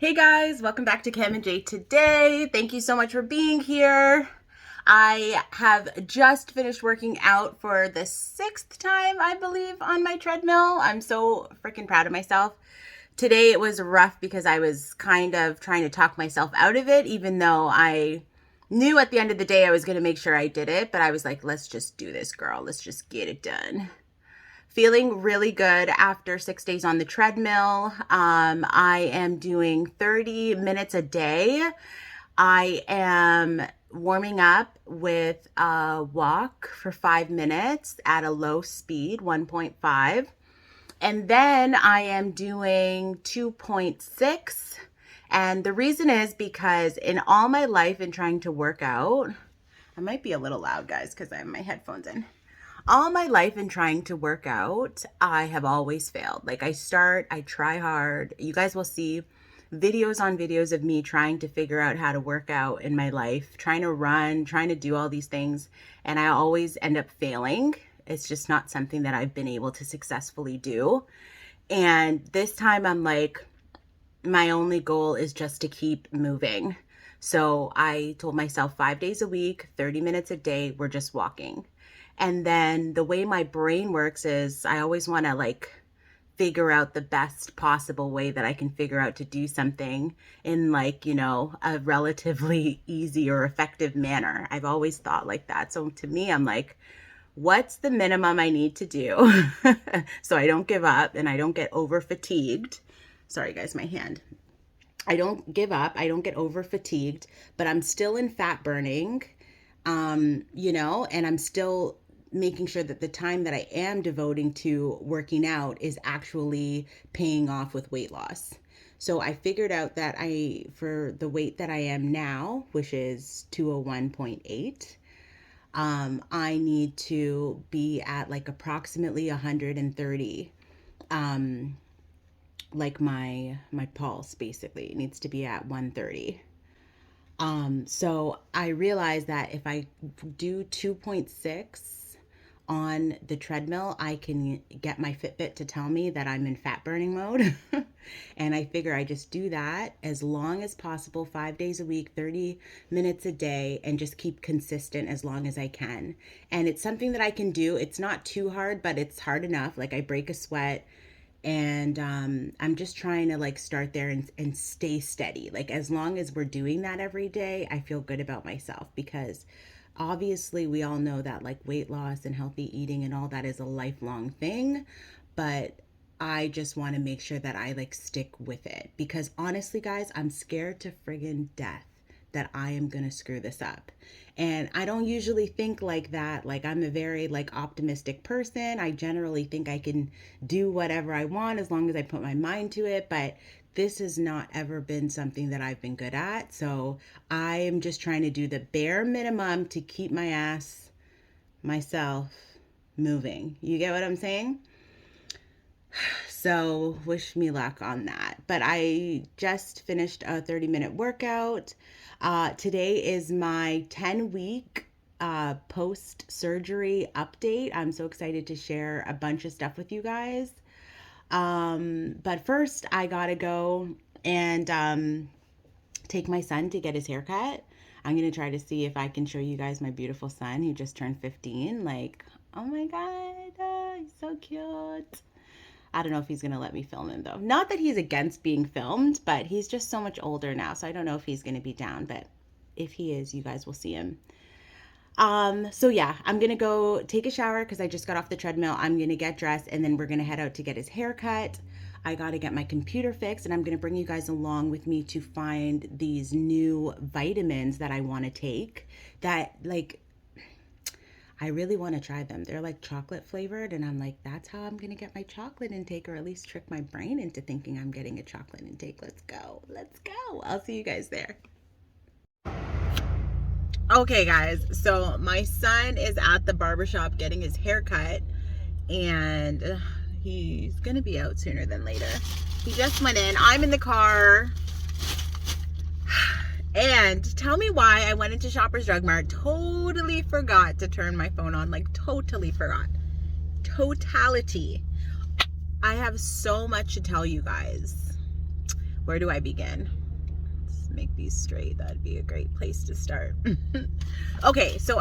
Hey guys, welcome back to Cam and Jay today. Thank you so much for being here. I have just finished working out for the 6th time, I believe, on my treadmill. I'm so freaking proud of myself. Today it was rough because I was kind of trying to talk myself out of it, even though I knew at the end of the day I was going to make sure I did it. But I was like, let's just do this, girl. Let's just get it done. Feeling really good after 6 days on the treadmill. I am doing 30 minutes a day. I am warming up with a walk for 5 minutes at a low speed, 1.5. And then I am doing 2.6. And the reason is because in all my life in trying to work out, I might be a little loud, guys, because I have my headphones in. All my life in trying to work out, I have always failed. Like I try hard. You guys will see videos on videos of me trying to figure out how to work out in my life, trying to run, trying to do all these things. And I always end up failing. It's just not something that I've been able to successfully do. And this time I'm like, my only goal is just to keep moving. So I told myself 5 days a week, 30 minutes a day, we're just walking. And then the way my brain works is I always want to like figure out the best possible way that I can figure out to do something in like, you know, a relatively easy or effective manner. I've always thought like that. So to me, I'm like, what's the minimum I need to do so I don't give up and I don't get over fatigued? Sorry guys, my hand. I don't give up. I don't get over fatigued, but I'm still in fat burning, you know, and I'm still making sure that the time that I am devoting to working out is actually paying off with weight loss. So I figured out that for the weight that I am now, which is 201.8, I need to be at like approximately 130. Like my pulse basically needs to be at 130. So I realized that if I do 2.6 on the treadmill, I can get my Fitbit to tell me that I'm in fat burning mode. And I figure I just do that as long as possible, 5 days a week, 30 minutes a day, and just keep consistent as long as I can. And it's something that I can do. It's not too hard, but it's hard enough. Like I break a sweat. And I'm just trying to like start there and stay steady. Like as long as we're doing that every day, I feel good about myself, because obviously we all know that like weight loss and healthy eating and all that is a lifelong thing. But I just want to make sure that I like stick with it, because honestly, guys, I'm scared to friggin' death that I am going to screw this up. And I don't usually think like that. Like I'm a very like optimistic person. I generally think I can do whatever I want as long as I put my mind to it. But this has not ever been something that I've been good at. So I am just trying to do the bare minimum to keep myself moving. You get what I'm saying? So wish me luck on that. But I just finished a 30-minute workout. Today is my 10-week post-surgery update. I'm so excited to share a bunch of stuff with you guys. But first, I gotta go and take my son to get his haircut. I'm gonna try to see if I can show you guys my beautiful son. He just turned 15. Like, oh my God, he's so cute. I don't know if he's going to let me film him, though. Not that he's against being filmed, but he's just so much older now. So I don't know if he's going to be down. But if he is, you guys will see him. So yeah, I'm going to go take a shower because I just got off the treadmill. I'm going to get dressed and then we're going to head out to get his haircut. I got to get my computer fixed, and I'm going to bring you guys along with me to find these new vitamins that I want to take that like... I really want to try them. They're like chocolate flavored, and I'm like, that's how I'm going to get my chocolate intake, or at least trick my brain into thinking I'm getting a chocolate intake. Let's go. Let's go. I'll see you guys there. Okay, guys. So my son is at the barbershop getting his haircut, and he's going to be out sooner than later. He just went in. I'm in the car. And tell me why I went into Shoppers Drug Mart, totally forgot to turn my phone on, like totally forgot. Totality. I have so much to tell you guys. Where do I begin? Let's make these straight. That'd be a great place to start. Okay, so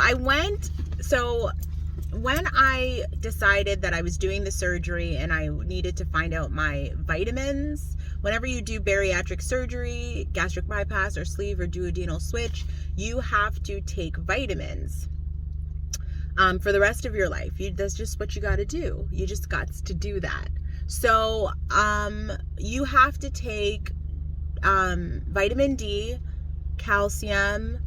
when I decided that I was doing the surgery and I needed to find out my vitamins, whenever you do bariatric surgery, gastric bypass, or sleeve or duodenal switch, you have to take vitamins for the rest of your life. That's just what you got to do. You just got to do that. So you have to take vitamin D, calcium,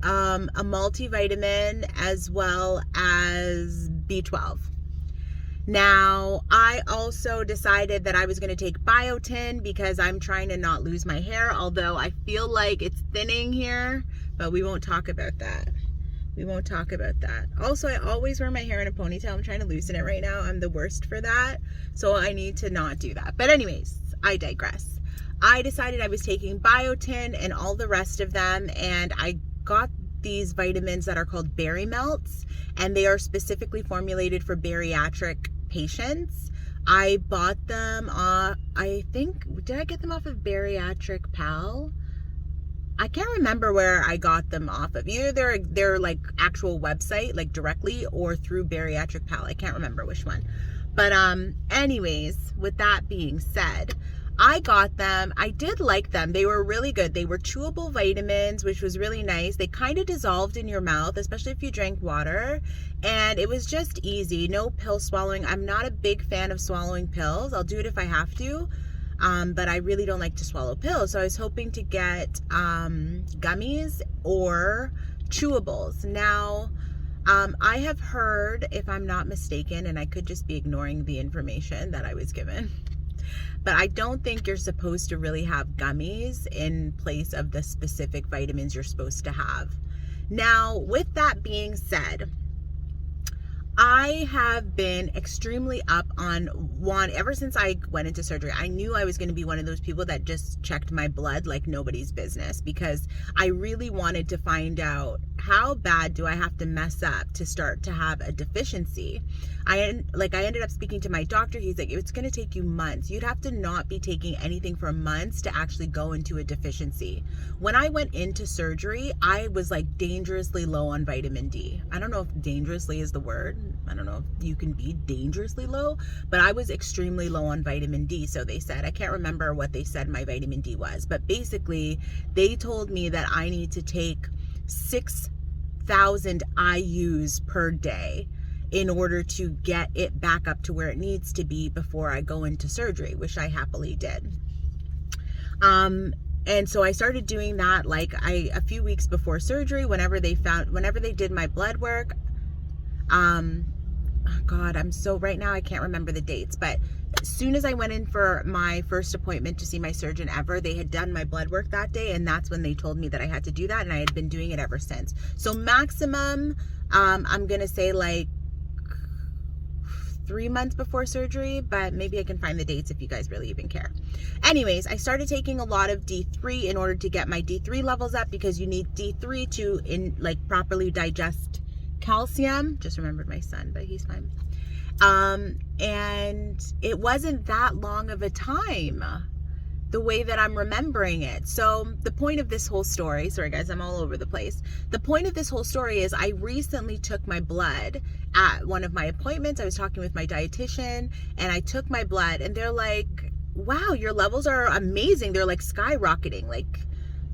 a multivitamin, as well as B12. Now, I also decided that I was going to take biotin because I'm trying to not lose my hair, although I feel like it's thinning here, but we won't talk about that. We won't talk about that. Also, I always wear my hair in a ponytail. I'm trying to loosen it right now. I'm the worst for that, so I need to not do that. But anyways, I digress. I decided I was taking biotin and all the rest of them, and I got these vitamins that are called BariMelts, and they are specifically formulated for bariatric patients. I bought them I think, did I get them off of Bariatric Pal? I can't remember where I got them off of. Either their like actual website, like directly, or through Bariatric Pal. I can't remember which one. But anyways, with that being said, I got them. I did like them. They were really good. They were chewable vitamins, which was really nice. They kind of dissolved in your mouth, especially if you drank water. And it was just easy. No pill swallowing. I'm not a big fan of swallowing pills. I'll do it if I have to. But I really don't like to swallow pills. So I was hoping to get gummies or chewables. Now, I have heard, if I'm not mistaken, and I could just be ignoring the information that I was given, but I don't think you're supposed to really have gummies in place of the specific vitamins you're supposed to have. Now, with that being said, I have been extremely up on one ever since I went into surgery. I knew I was going to be one of those people that just checked my blood like nobody's business, because I really wanted to find out, how bad do I have to mess up to start to have a deficiency? I ended up speaking to my doctor. He's like, it's going to take you months. You'd have to not be taking anything for months to actually go into a deficiency. When I went into surgery, I was like dangerously low on vitamin D. I don't know if dangerously is the word. I don't know if you can be dangerously low, but I was extremely low on vitamin D. So they said, I can't remember what they said my vitamin D was, but basically they told me that I need to take 6,000 IUs per day in order to get it back up to where it needs to be before I go into surgery, which I happily did. And so I started doing that like a few weeks before surgery, whenever they did my blood work. God, right now I can't remember the dates, but as soon as I went in for my first appointment to see my surgeon ever, they had done my blood work that day, and that's when they told me that I had to do that, and I had been doing it ever since. So maximum, I'm gonna say like 3 months before surgery, but maybe I can find the dates if you guys really even care. Anyways, I started taking a lot of D3 in order to get my D3 levels up, because you need D3 to properly digest calcium. Just remembered my son, but he's fine. And it wasn't that long of a time, the way that I'm remembering it. So the point of this whole story, sorry guys, I'm all over the place. The point of this whole story is I recently took my blood at one of my appointments. I was talking with my dietitian, and I took my blood, and they're like, wow, your levels are amazing. They're like skyrocketing. Like,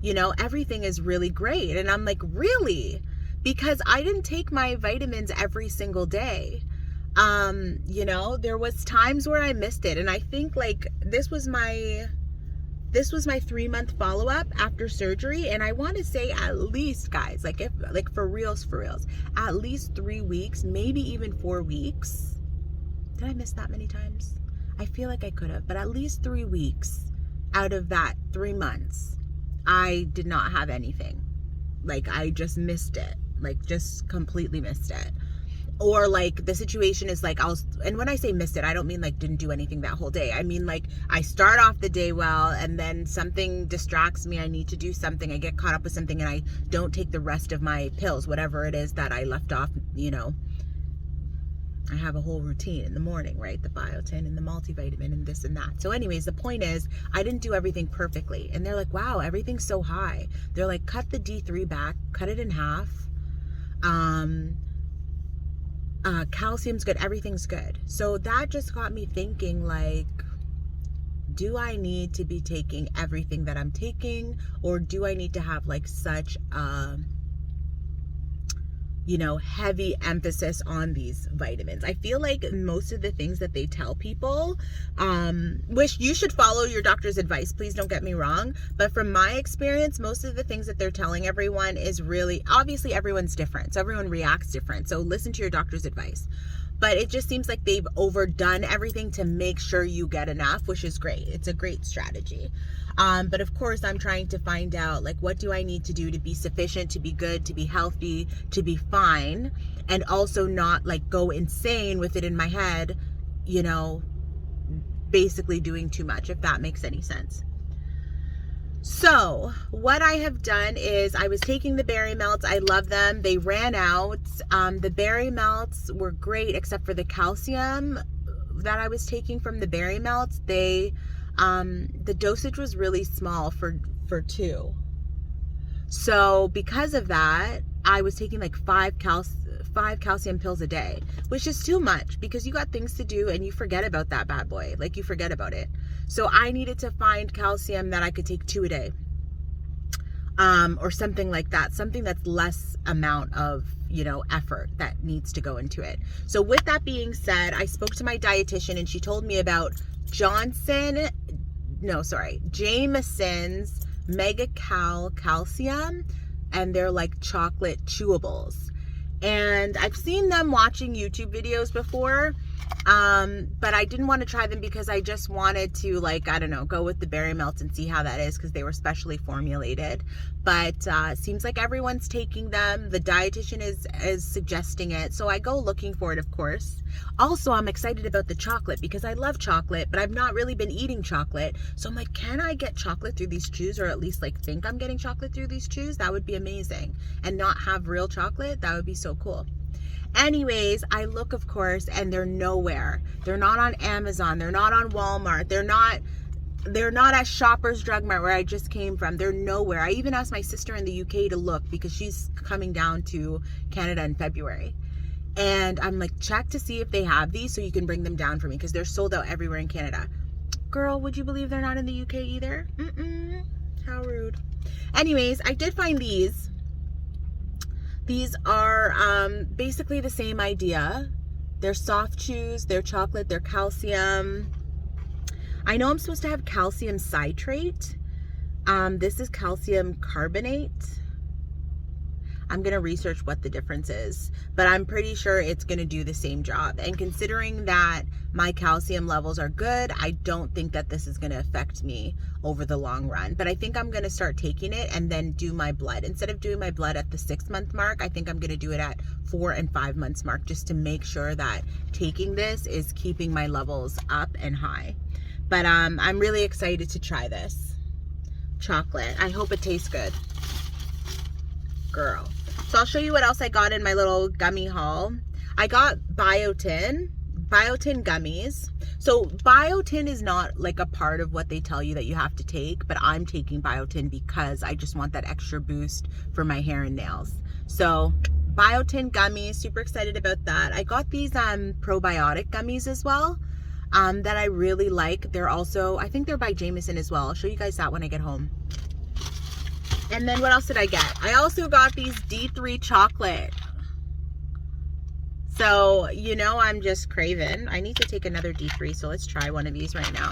you know, everything is really great. And I'm like, really? Because I didn't take my vitamins every single day. You know, there was times where I missed it. And I think like this was my 3-month follow-up after surgery. And I want to say at least, guys, like for reals, at least 3 weeks, maybe even 4 weeks. Did I miss that many times? I feel like I could have, but at least 3 weeks out of that 3 months, I did not have anything. Like I just missed it, like just completely missed it. Or like the situation is like and when I say missed it, I don't mean like didn't do anything that whole day. I mean like I start off the day well, and then something distracts me. I need to do something. I get caught up with something, and I don't take the rest of my pills, whatever it is that I left off, you know, I have a whole routine in the morning, right? The biotin and the multivitamin and this and that. So anyways, the point is I didn't do everything perfectly. And they're like, wow, everything's so high. They're like, cut the D3 back, cut it in half. Calcium's good, everything's good. So that just got me thinking, like, do I need to be taking everything that I'm taking, or do I need to have like such a, you know, heavy emphasis on these vitamins? I feel like most of the things that they tell people, which you should follow your doctor's advice, please don't get me wrong, but from my experience, most of the things that they're telling everyone is really, obviously everyone's different, so everyone reacts different, so listen to your doctor's advice. But it just seems like they've overdone everything to make sure you get enough, which is great. It's a great strategy. But of course, I'm trying to find out, like, what do I need to do to be sufficient, to be good, to be healthy, to be fine, and also not, like, go insane with it in my head, you know, basically doing too much, if that makes any sense. So what I have done is I was taking the BariMelts. I love them. They ran out. The BariMelts were great, except for the calcium that I was taking from the BariMelts. They, the dosage was really small for 2. So because of that, I was taking like 5 calcium pills a day, which is too much because you got things to do and you forget about that bad boy. Like, you forget about it. So I needed to find calcium that I could take 2 a day, or something like that, something that's less amount of, you know, effort that needs to go into it. So with that being said, I spoke to my dietitian and she told me about Jamieson's Mega Calcium, and they're like chocolate chewables. And I've seen them watching YouTube videos before, but I didn't want to try them because I just wanted to, like, I don't know, go with the BariMelts and see how that is, because they were specially formulated. But seems like everyone's taking them. The dietitian is suggesting it, so I go looking for it, of course. Also, I'm excited about the chocolate because I love chocolate, but I've not really been eating chocolate. So I'm like, can I get chocolate through these chews, or at least like think I'm getting chocolate through these chews? That would be amazing. And not have real chocolate, that would be so cool. Anyways, I look, of course, and they're nowhere. They're not on Amazon. They're not on Walmart. They're not at Shoppers Drug Mart where I just came from. They're nowhere. I even asked my sister in the UK to look because she's coming down to Canada in February. And I'm like, check to see if they have these so you can bring them down for me, because they're sold out everywhere in Canada. Girl, would you believe they're not in the UK either? How rude. Anyways, I did find these. These are basically the same idea. They're soft chews, they're chocolate, they're calcium. I know I'm supposed to have calcium citrate. This is calcium carbonate. I'm going to research what the difference is, but I'm pretty sure it's going to do the same job. And considering that my calcium levels are good, I don't think that this is going to affect me over the long run. But I think I'm going to start taking it and then do my blood. Instead of doing my blood at the 6-month mark, I think I'm going to do it at 4 and 5 months mark, just to make sure that taking this is keeping my levels up and high. But I'm really excited to try this chocolate. I hope it tastes good. Girl. So I'll show you what else I got in my little gummy haul. I got Biotin gummies. So Biotin is not like a part of what they tell you that you have to take, but I'm taking Biotin because I just want that extra boost for my hair and nails. So Biotin gummies, super excited about that. I got these probiotic gummies as well, that I really like. They're also, I think they're by Jamieson as well. I'll show you guys that when I get home. And then what else did I get? I also got these D3 chocolate. So, you know, I'm just craving. I need to take another D3, so let's try one of these right now.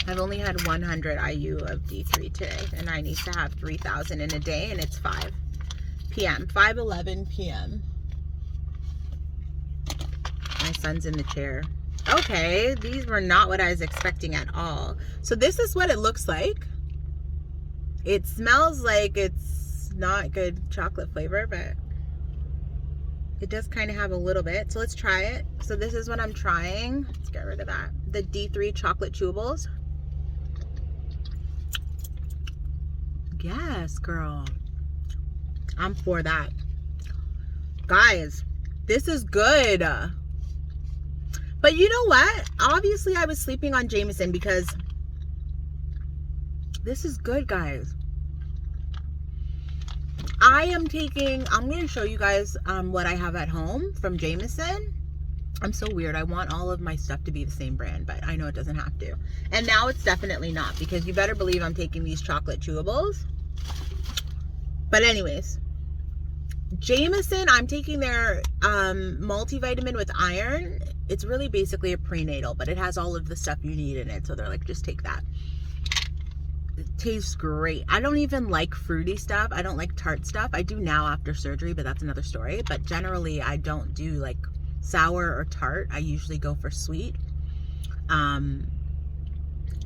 I've only had 100 IU of D3 today, and I need to have 3,000 in a day, and it's 5 p.m., 5:11 p.m. My son's in the chair. Okay, these were not what I was expecting at all. So this is what it looks like. It smells like it's not good chocolate flavor, but it does kind of have a little bit. So let's try it. So this is what I'm trying. Let's get rid of that. The D3 chocolate chewables. Yes, girl. I'm for that. Guys, This is good. But you know what? Obviously, I was sleeping on Jamieson because this is good, guys. I'm going to show you guys what I have at home from Jamieson. I'm so weird. I want all of my stuff to be the same brand, but I know it doesn't have to. And now it's definitely not, because you better believe I'm taking these chocolate chewables. But anyways, Jamieson, I'm taking their multivitamin with iron. It's really basically a prenatal, but it has all of the stuff you need in it. So they're like, just take that. It tastes great. I don't even like fruity stuff. I don't like tart stuff. I do now after surgery, but that's another story. But generally, I don't do like sour or tart. I usually go for sweet.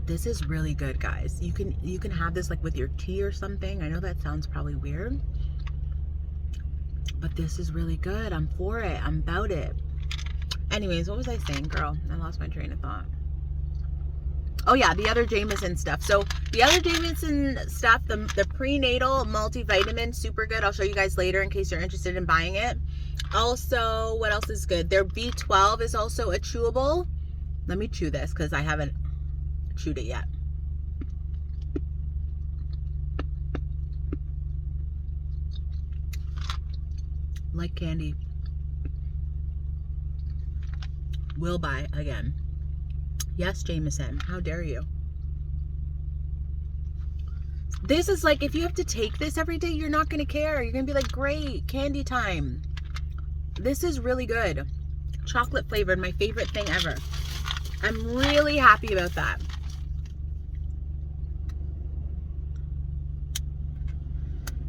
This is really good, guys. You can have this like with your tea or something. I know that sounds probably weird, but this is really good. I'm for it. I'm about it. Anyways, what was I saying, girl? I lost my train of thought. Oh yeah, the other Jamieson stuff. So the other Jamieson stuff, the prenatal multivitamin, super good. I'll show you guys later in case you're interested in buying it. Also, what else is good? Their B12 is also a chewable. Let me chew this because I haven't chewed it yet. Like candy. Will buy again. Yes, Jamieson. How dare you? This is like, if you have to take this every day, you're not going to care. You're going to be like, great, candy time. This is really good. Chocolate flavored, my favorite thing ever. I'm really happy about that.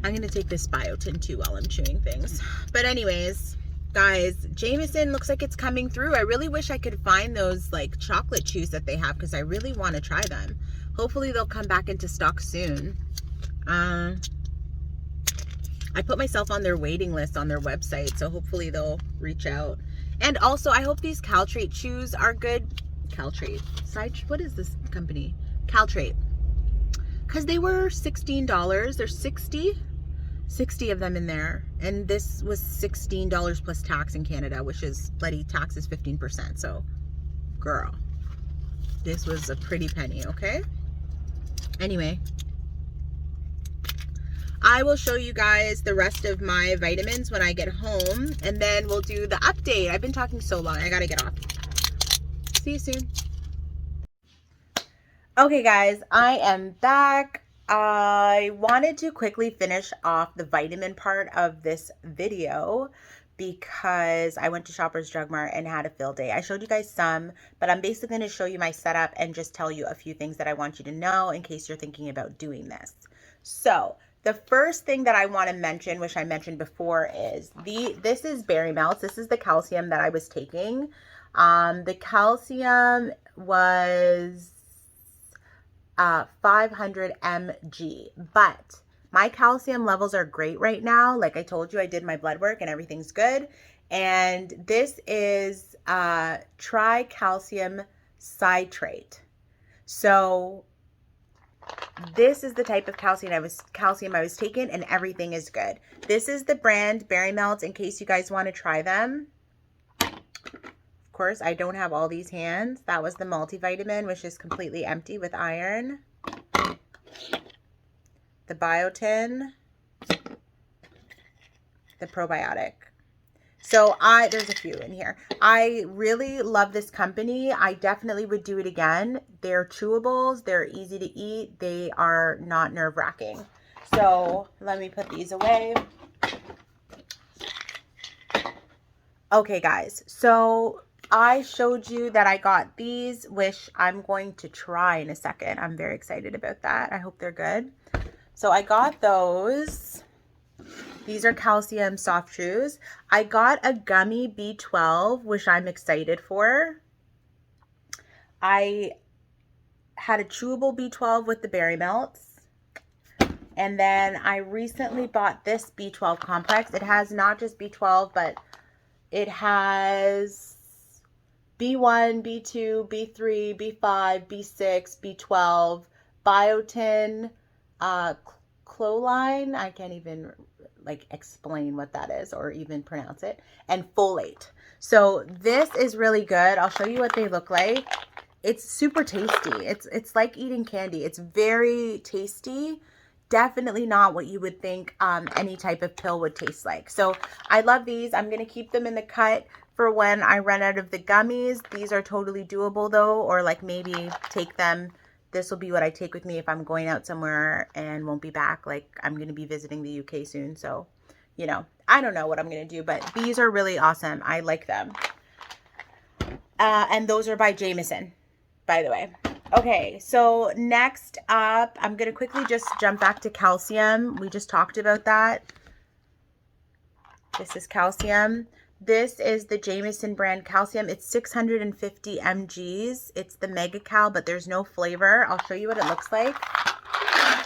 I'm going to take this biotin too while I'm chewing things. But anyways, guys, Jamieson looks like it's coming through. I really wish I could find those like chocolate chews that they have because I really want to try them. Hopefully they'll come back into stock soon. I put myself on their waiting list on their website, so hopefully they'll reach out. And also, I hope these Caltrate chews are good. Caltrate. What is this company? Caltrate. Because they were $16. There's 60 of them in there. And this was $16 plus tax in Canada, which is, bloody tax is 15%. So, girl, this was a pretty penny, okay? Anyway, I will show you guys the rest of my vitamins when I get home, and then we'll do the update. I've been talking so long. I gotta get off. See you soon. Okay, guys, I am back. I wanted to quickly finish off the vitamin part of this video because I went to Shoppers Drug Mart and had a fill day. I showed you guys some, but I'm basically going to show you my setup and just tell you a few things that I want you to know in case you're thinking about doing this. So the first thing that I want to mention, which I mentioned before, is this is BariMelts. This is the calcium that I was taking. The calcium was 500 mg, but my calcium levels are great right now. Like I told you, I did my blood work and everything's good. And this is tricalcium citrate. So this is the type of calcium I was taking, and everything is good. This is the brand BariMelts in case you guys want to try them. Of course, I don't have all these hands. That was the multivitamin, which is completely empty with iron. The biotin. The probiotic. So there's a few in here. I really love this company. I definitely would do it again. They're chewables. They're easy to eat. They are not nerve-wracking. So let me put these away. Okay, guys. So I showed you that I got these, which I'm going to try in a second. I'm very excited about that. I hope they're good. So I got those. These are calcium soft chews. I got a gummy B12, which I'm excited for. I had a chewable B12 with the BariMelts. And then I recently bought this B12 complex. It has not just B12, but it has B1, B2, B3, B5, B6, B12, biotin, choline. I can't even, like explain what that is or even pronounce it. And folate. So this is really good. I'll show you what they look like. It's super tasty. It's like eating candy. It's very tasty. Definitely not what you would think any type of pill would taste like. So I love these. I'm going to keep them in the cut for when I run out of the gummies. These are totally doable though, or like maybe take them. This will be what I take with me if I'm going out somewhere and won't be back. Like I'm going to be visiting the UK soon. So, you know, I don't know what I'm going to do, but these are really awesome. I like them. And those are by Jamieson, by the way. Okay, so next up, I'm going to quickly just jump back to calcium. We just talked about that. This is calcium. This is the Jamieson brand calcium. It's 650 mgs. It's the Mega Cal, but there's no flavor. I'll show you what it looks like.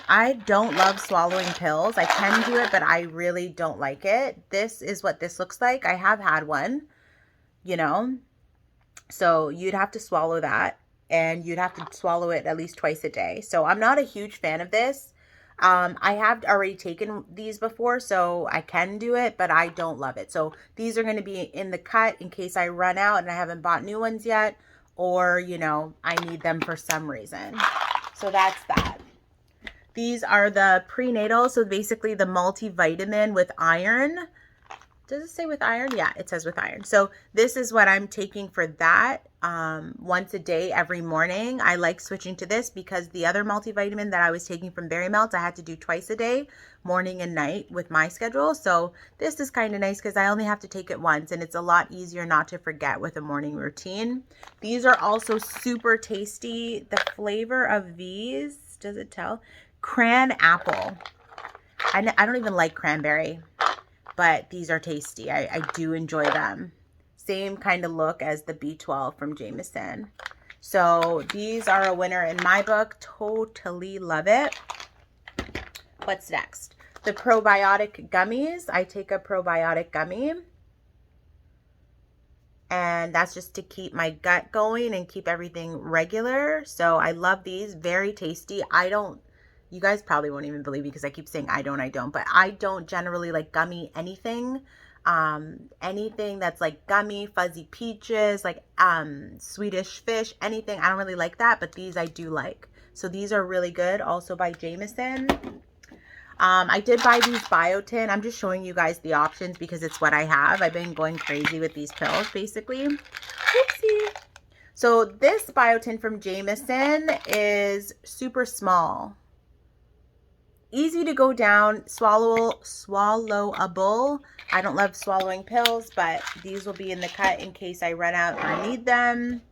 I don't love swallowing pills. I can do it, but I really don't like it. This is what this looks like. I have had one, you know, so you'd have to swallow that. And you'd have to swallow it at least twice a day. So I'm not a huge fan of this. I have already taken these before, so I can do it, but I don't love it. So these are going to be in the cut in case I run out and I haven't bought new ones yet, or, you know, I need them for some reason. So that's that. These are the Prenatal, so basically the multivitamin with iron. Does it say with iron? Yeah, it says with iron. So this is what I'm taking for that once a day every morning. I like switching to this because the other multivitamin that I was taking from BariMelts, I had to do twice a day, morning and night with my schedule. So this is kind of nice because I only have to take it once and it's a lot easier not to forget with a morning routine. These are also super tasty. The flavor of these, does it tell? Cran apple. I don't even like cranberry, but these are tasty. I do enjoy them. Same kind of look as the B12 from Jamieson. So these are a winner in my book. Totally love it. What's next? The probiotic gummies. I take a probiotic gummy. And that's just to keep my gut going and keep everything regular. So I love these. Very tasty. You guys probably won't even believe me because I keep saying I don't, but I don't generally like gummy anything. Anything that's like gummy, fuzzy peaches, like Swedish fish, anything. I don't really like that, but these I do like. So these are really good, also by Jamieson. I did buy these Biotin. I'm just showing you guys the options because it's what I have. I've been going crazy with these pills, basically. Oopsie. So this Biotin from Jamieson is super small. Easy to go down, swallowable. I don't love swallowing pills, but these will be in the cut in case I run out or need them.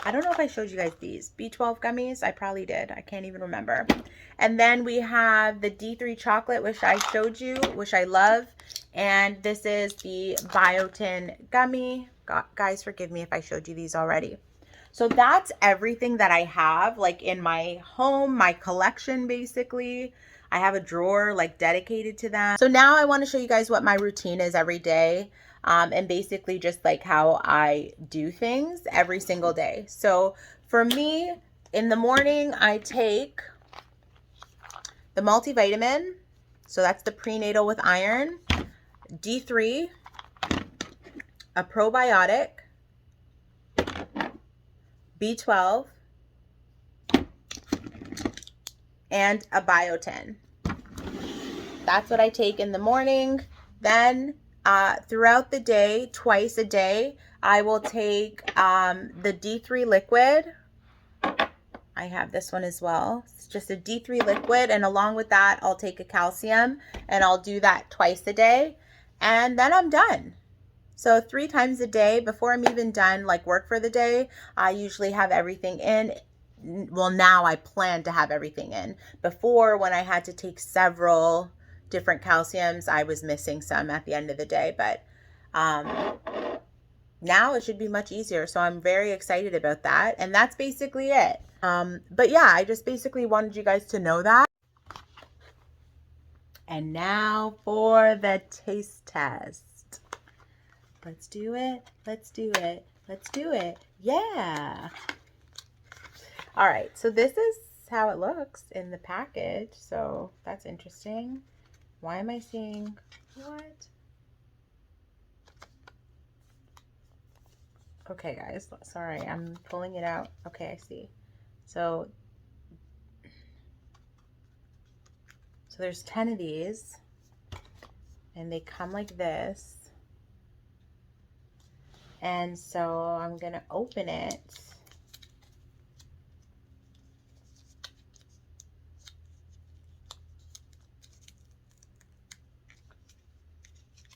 I don't know if I showed you guys these. B12 gummies, I probably did. I can't even remember. And then we have the D3 chocolate, which I showed you, which I love. And this is the Biotin gummy. Guys, forgive me if I showed you these already. So that's everything that I have like in my home, my collection basically. I have a drawer like dedicated to that. So now I want to show you guys what my routine is every day and basically just like how I do things every single day. So for me, in the morning, I take the multivitamin. So that's the Prenatal with iron, D3, a probiotic, B12, and a Biotin. That's what I take in the morning. Then throughout the day, twice a day, I will take the D3 liquid. I have this one as well. It's just a D3 liquid, and along with that, I'll take a calcium, and I'll do that twice a day, and then I'm done. So 3 times a day before I'm even done like work for the day, I usually have everything in. Well, now I plan to have everything in. Before, when I had to take several different calciums, I was missing some at the end of the day, but now it should be much easier. So I'm very excited about that. And that's basically it. But yeah, I just basically wanted you guys to know that. And now for the taste test. Let's do it. Let's do it. Let's do it. Yeah. All right. So this is how it looks in the package. So that's interesting. Why am I seeing what? Okay, guys, sorry, I'm pulling it out. Okay, I see. So there's 10 of these, and they come like this. And so I'm gonna open it.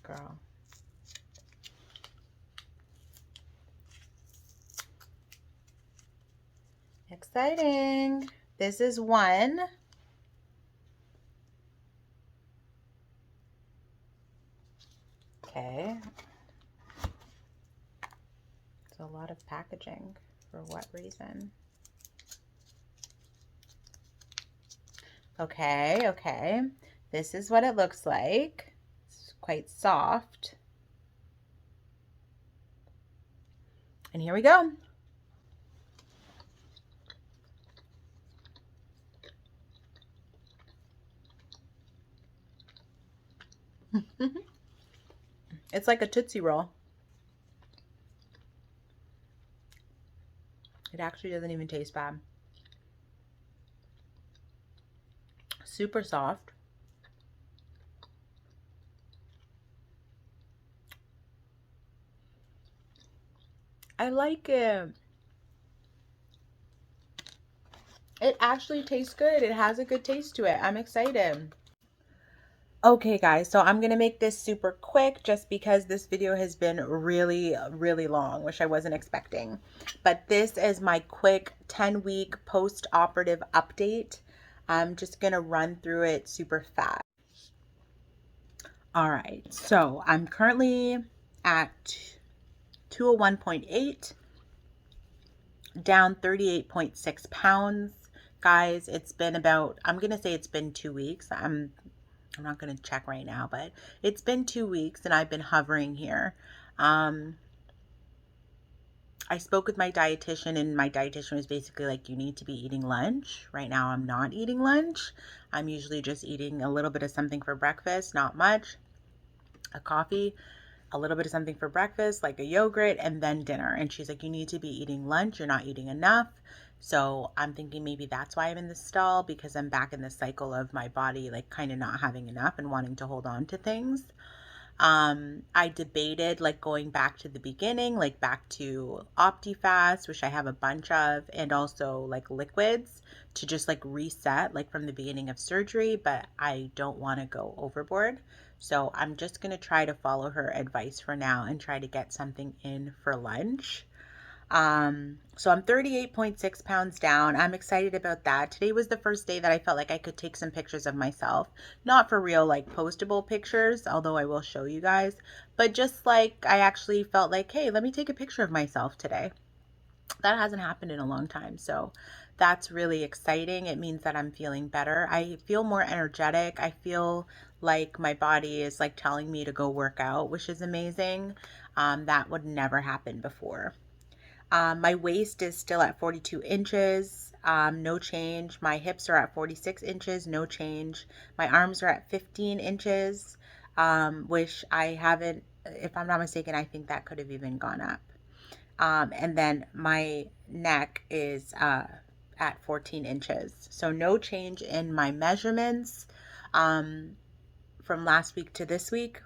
Girl. Exciting. This is one. Okay. It's a lot of packaging. For what reason? Okay, okay. This is what it looks like. It's quite soft. And here we go. It's like a Tootsie Roll. It actually doesn't even taste bad. Super soft. I like it. It actually tastes good. It has a good taste to it. I'm excited. Okay guys, so I'm gonna make this super quick just because this video has been really, really long, which I wasn't expecting. But this is my quick 10-week post-operative update. I'm just gonna run through it super fast. All right, so I'm currently at 201.8, down 38.6 pounds. Guys, it's been about, I'm gonna say it's been 2 weeks. I'm not going to check right now, but it's been 2 weeks and I've been hovering here. I spoke with my dietitian, and my dietitian was basically like, you need to be eating lunch. Right now I'm not eating lunch. I'm usually just eating a little bit of something for breakfast, not much, a coffee, a little bit of something for breakfast, like a yogurt, and then dinner. And she's like, you need to be eating lunch. You're not eating enough. So I'm thinking maybe that's why I'm in this stall, because I'm back in the cycle of my body like kind of not having enough and wanting to hold on to things. I debated like going back to the beginning, like back to OptiFast, which I have a bunch of, and also like liquids to just like reset like from the beginning of surgery, but I don't want to go overboard. So I'm just going to try to follow her advice for now and try to get something in for lunch. So I'm 38.6 pounds down. I'm excited about that. Today was the first day that I felt like I could take some pictures of myself. Not for real, like postable pictures, although I will show you guys, but just like I actually felt like, hey, let me take a picture of myself today. That hasn't happened in a long time. So that's really exciting. It means that I'm feeling better. I feel more energetic. I feel like my body is like telling me to go work out, which is amazing. That would never happen before. My waist is still at 42 inches, no change. My hips are at 46 inches, no change. My arms are at 15 inches, which I haven't, if I'm not mistaken, I think that could have even gone up. And then my neck is at 14 inches. So no change in my measurements from last week to this week.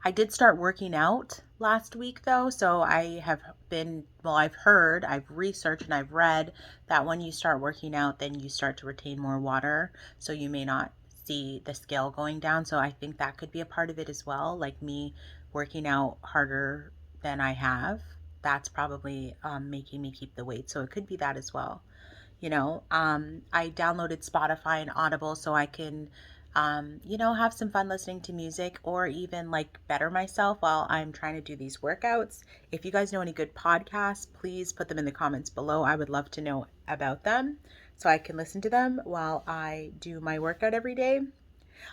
I did start working out last week though, so I have been, well, I've heard, I've researched, and I've read that when you start working out, then you start to retain more water, so you may not see the scale going down. So I think that could be a part of it as well, like me working out harder than I have. That's probably making me keep the weight, so it could be that as well. I downloaded Spotify and Audible so I can have some fun listening to music, or even like better myself while I'm trying to do these workouts. If you guys know any good podcasts, please put them in the comments below. I would love to know about them so I can listen to them while I do my workout every day.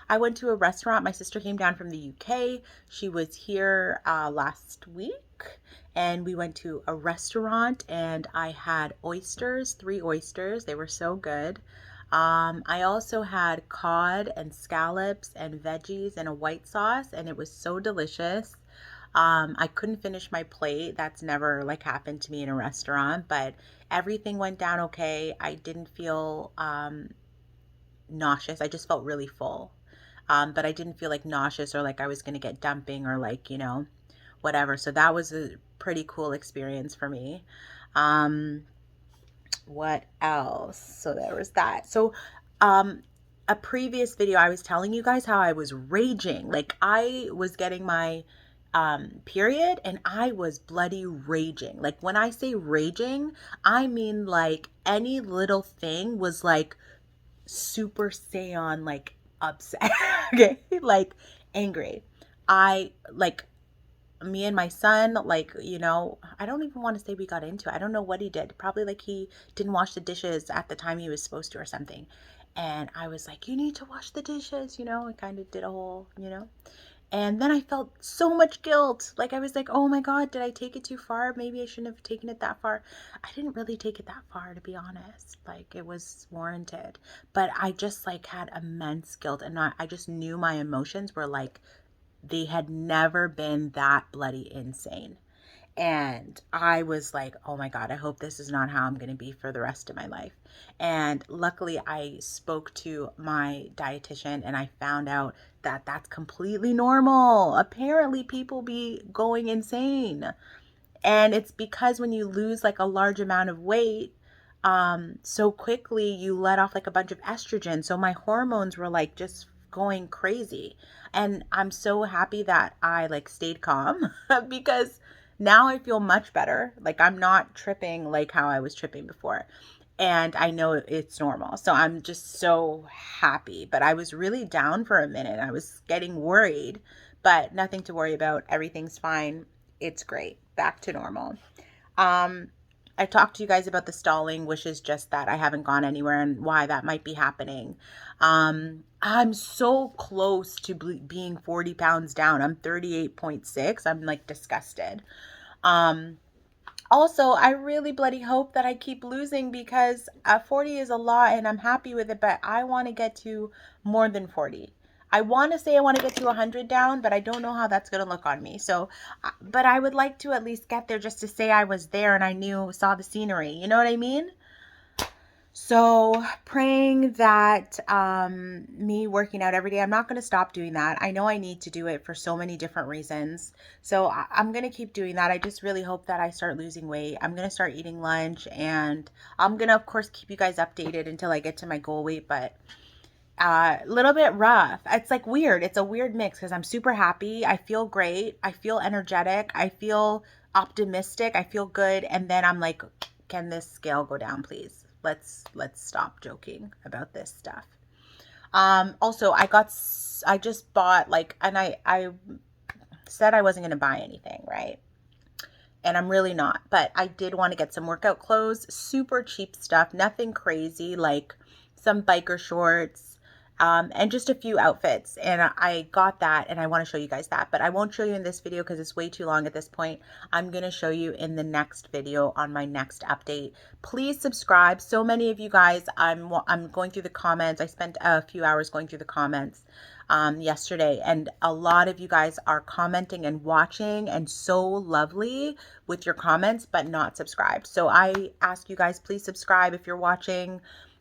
I went to a restaurant. My sister came down from the UK. She was here last week, and we went to a restaurant, and I had oysters, 3 oysters. They were so good. I also had cod and scallops and veggies and a white sauce, and it was so delicious. I couldn't finish my plate. That's never like happened to me in a restaurant, but everything went down okay. I didn't feel nauseous. I just felt really full. But I didn't feel like nauseous or like I was going to get dumping or like, whatever. So that was a pretty cool experience for me. Um, what else? So there was that. So, a previous video, I was telling you guys how I was raging. Like I was getting my period and I was bloody raging. Like when I say raging, I mean like any little thing was like Super Saiyan like upset. Okay, like angry. I like me and my son, like, I don't even want to say we got into it. I don't know what he did. Probably like he didn't wash the dishes at the time he was supposed to or something. And I was like, you need to wash the dishes, I kind of did a whole. And then I felt so much guilt. Like I was like, oh my God, did I take it too far? Maybe I shouldn't have taken it that far. I didn't really take it that far, to be honest. Like it was warranted. But I just like had immense guilt. And I just knew my emotions were like, they had never been that bloody insane. And I was like, oh my God, I hope this is not how I'm going to be for the rest of my life. And luckily, I spoke to my dietitian and I found out that that's completely normal. Apparently, people be going insane. And it's because when you lose like a large amount of weight, so quickly, you let off like a bunch of estrogen. So my hormones were like just going crazy. And I'm so happy that I like stayed calm because now I feel much better. Like I'm not tripping like how I was tripping before. And I know it's normal. So I'm just so happy. But I was really down for a minute. I was getting worried, but nothing to worry about. Everything's fine. It's great. Back to normal. Um, I talked to you guys about the stalling, which is just that I haven't gone anywhere and why that might be happening. I'm so close to being 40 pounds down. I'm 38.6. I'm like disgusted. Um, Also, I really bloody hope that I keep losing because 40 is a lot and I'm happy with it, but I want to get to more than 40. I want to say I want to get to 100 down, but I don't know how that's going to look on me. So, but I would like to at least get there just to say I was there and I saw the scenery. You know what I mean? So praying that me working out every day, I'm not going to stop doing that. I know I need to do it for so many different reasons. So I'm going to keep doing that. I just really hope that I start losing weight. I'm going to start eating lunch and I'm going to, of course, keep you guys updated until I get to my goal weight. But a little bit rough. It's like weird. It's a weird mix because I'm super happy. I feel great. I feel energetic. I feel optimistic. I feel good. And then I'm like, can this scale go down, please? Let's stop joking about this stuff. Also, I just bought like, and I said I wasn't going to buy anything, right? And I'm really not, but I did want to get some workout clothes, super cheap stuff, nothing crazy, like some biker shorts, and just a few outfits. And I got that and I want to show you guys that, but I won't show you in this video because it's way too long at this point. I'm going to show you in the next video on my next update. Please subscribe. So many of you guys, I'm going through the comments. I spent a few hours going through the comments yesterday, and a lot of you guys are commenting and watching and so lovely with your comments, but not subscribed. So I ask you guys, please subscribe if you're watching.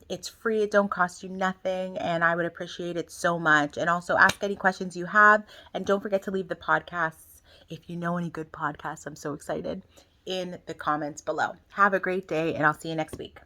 It's free. It don't cost you nothing, and I would appreciate it so much. And also ask any questions you have, and don't forget to leave the podcasts, if you know any good podcasts, I'm so excited, in the comments below. Have a great day, and I'll see you next week.